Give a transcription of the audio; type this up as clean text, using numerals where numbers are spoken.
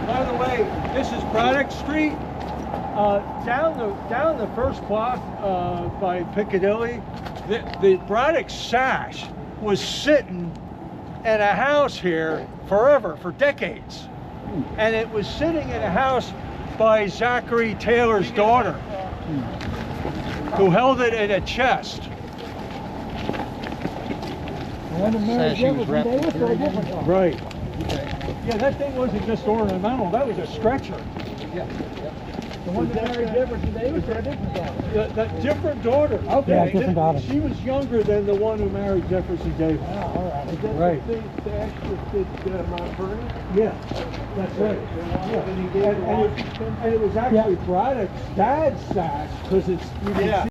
By the way, this is Braddock Street. Down the first block by Piccadilly, the Braddock sash was sitting in a house here forever, for decades. And it was sitting in a house by Zachary Taylor's daughter, who held it in a chest. Right. Yeah, that thing wasn't just ornamental, that was a stretcher. Yeah. The one that married Jefferson Davis or a different daughter? That different daughter. Okay. Yeah, different daughter. She was younger than the one who married Jefferson Davis. Oh, all right. Is that Right. the sash that did Mount Vernon? Yeah, that's right. Yeah. And he gave And it was actually Braddock's dad's sash, because it's, you can see